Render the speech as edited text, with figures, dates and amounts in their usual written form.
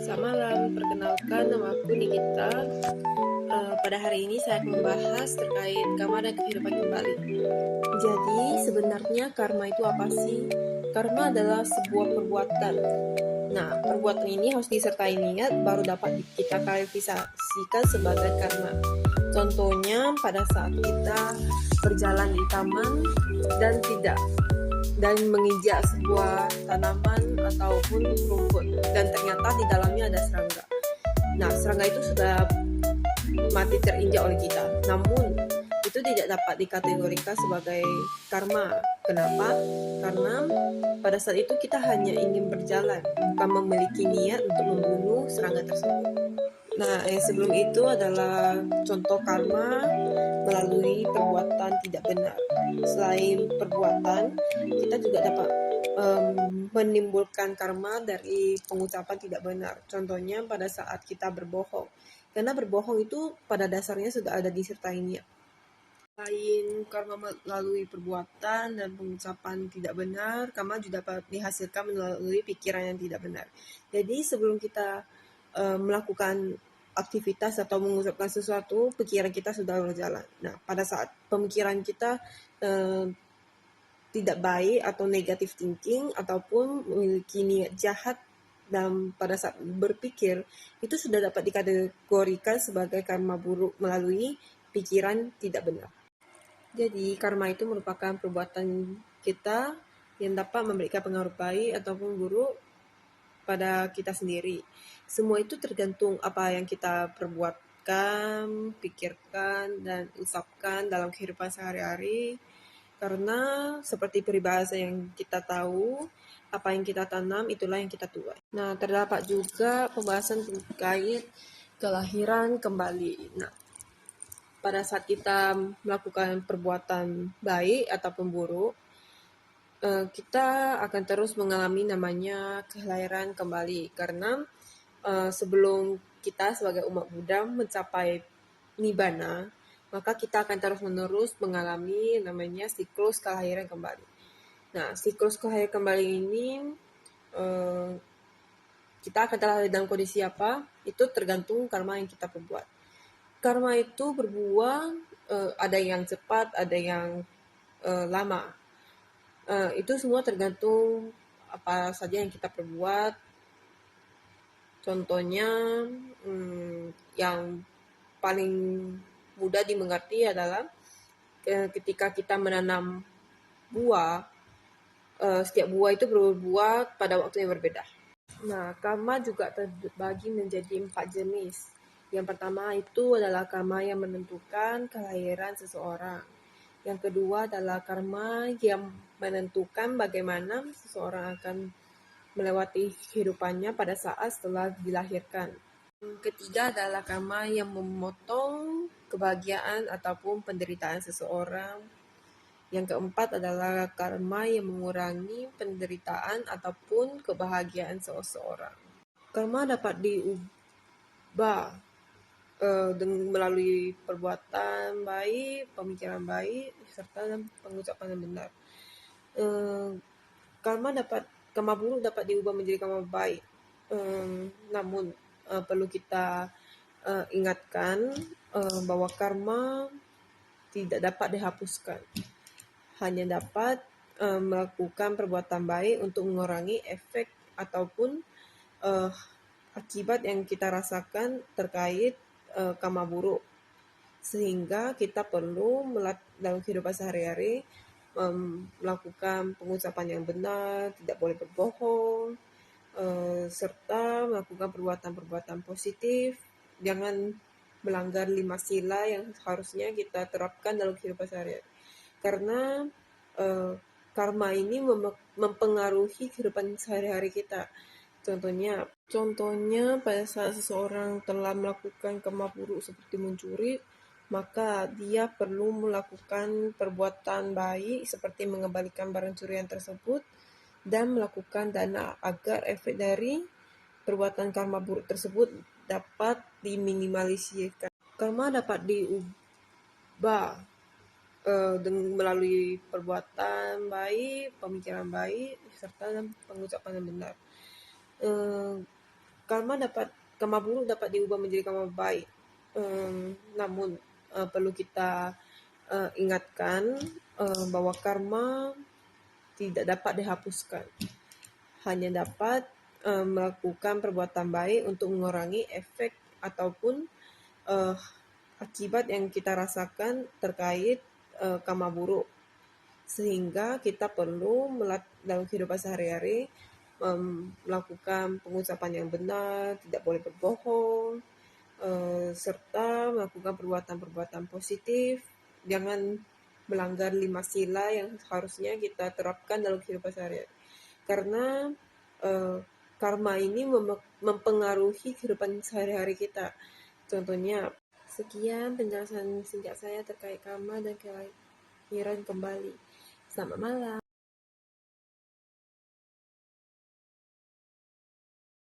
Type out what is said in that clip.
Selamat malam, perkenalkan nama aku Nikita. Pada hari ini saya akan membahas terkait karma dan kehidupan kembali. Jadi sebenarnya karma itu apa sih? Karma adalah sebuah perbuatan. Nah, perbuatan ini harus disertai niat baru dapat kita klasifikasikan sebagai karma. Contohnya pada saat kita berjalan di taman dan menginjak sebuah tanaman ataupun rumput dan ternyata di dalamnya ada serangga. Nah, serangga itu sudah mati terinjak oleh kita. Namun itu tidak dapat dikategorikan sebagai karma. Kenapa? Karena pada saat itu kita hanya ingin berjalan, bukan memiliki niat untuk membunuh serangga tersebut. Nah, yang sebelum itu adalah contoh karma melalui perbuatan tidak benar. Selain perbuatan, kita juga dapat menimbulkan karma dari pengucapan tidak benar. Contohnya pada saat kita berbohong. Karena berbohong itu pada dasarnya sudah ada disertai niat. Selain karma melalui perbuatan dan pengucapan tidak benar, karma juga dapat dihasilkan melalui pikiran yang tidak benar. Jadi sebelum kita melakukan aktivitas atau mengucapkan sesuatu, pikiran kita sudah berjalan. Nah, pada saat pemikiran kita tidak baik atau negative thinking ataupun memiliki niat jahat dan pada saat berpikir, itu sudah dapat dikategorikan sebagai karma buruk melalui pikiran tidak benar. Jadi, karma itu merupakan perbuatan kita yang dapat memberikan pengaruh baik ataupun buruk pada kita sendiri. Semua itu tergantung apa yang kita perbuatkan, pikirkan, dan ucapkan dalam kehidupan sehari-hari. Karena seperti peribahasa yang kita tahu, apa yang kita tanam itulah yang kita tuai. Nah, terdapat juga pembahasan terkait kelahiran kembali. Nah, pada saat kita melakukan perbuatan baik ataupun buruk, kita akan terus mengalami namanya kelahiran kembali. Karena sebelum kita sebagai umat Buddha mencapai nibbana, maka kita akan terus-menerus mengalami namanya siklus kelahiran kembali. Nah, siklus kelahiran kembali ini kita akan terlahir dalam kondisi apa? Itu tergantung karma yang kita perbuat. Karma itu berbuah, ada yang cepat, ada yang lama. Itu semua tergantung apa saja yang kita perbuat. Contohnya, yang paling mudah dimengerti adalah ketika kita menanam buah, setiap buah itu berbuah pada waktu yang berbeda. Nah, karma juga terbagi menjadi 4 jenis. Yang pertama itu adalah karma yang menentukan kelahiran seseorang. Yang kedua adalah karma yang menentukan bagaimana seseorang akan melewati kehidupannya pada saat setelah dilahirkan. Yang ketiga adalah karma yang memotong kebahagiaan ataupun penderitaan seseorang. Yang keempat adalah karma yang mengurangi penderitaan ataupun kebahagiaan seseorang. Karma dapat diubah melalui perbuatan baik, pemikiran baik, serta pengucapan yang benar. Karma buruk dapat diubah menjadi karma baik. Namun perlu kita ingatkan bahwa karma tidak dapat dihapuskan. Hanya dapat melakukan perbuatan baik untuk mengurangi efek ataupun akibat yang kita rasakan terkait karma buruk, sehingga kita perlu dalam kehidupan sehari-hari melakukan pengucapan yang benar, tidak boleh berbohong, serta melakukan perbuatan-perbuatan positif. Jangan melanggar 5 sila yang harusnya kita terapkan dalam kehidupan sehari-hari, karena karma ini mempengaruhi kehidupan sehari-hari kita. Contohnya pada saat seseorang telah melakukan karma buruk seperti mencuri, maka dia perlu melakukan perbuatan baik seperti mengembalikan barang curian tersebut dan melakukan dana agar efek dari perbuatan karma buruk tersebut dapat diminimalisirkan. Karma dapat diubah melalui perbuatan baik, pemikiran baik, serta pengucapan yang benar. Eh, karma buruk dapat diubah menjadi karma baik. Namun perlu kita ingatkan bahwa karma tidak dapat dihapuskan, hanya dapat melakukan perbuatan baik untuk mengurangi efek ataupun akibat yang kita rasakan terkait karma buruk. Sehingga kita perlu dalam kehidupan sehari-hari melakukan pengucapan yang benar, tidak boleh berbohong, serta melakukan perbuatan-perbuatan positif. Jangan melanggar 5 sila yang harusnya kita terapkan dalam kehidupan sehari-hari. Karena karma ini mempengaruhi kehidupan sehari-hari kita. Contohnya, sekian penjelasan singkat saya terkait karma dan kelahiran kembali. Selamat malam.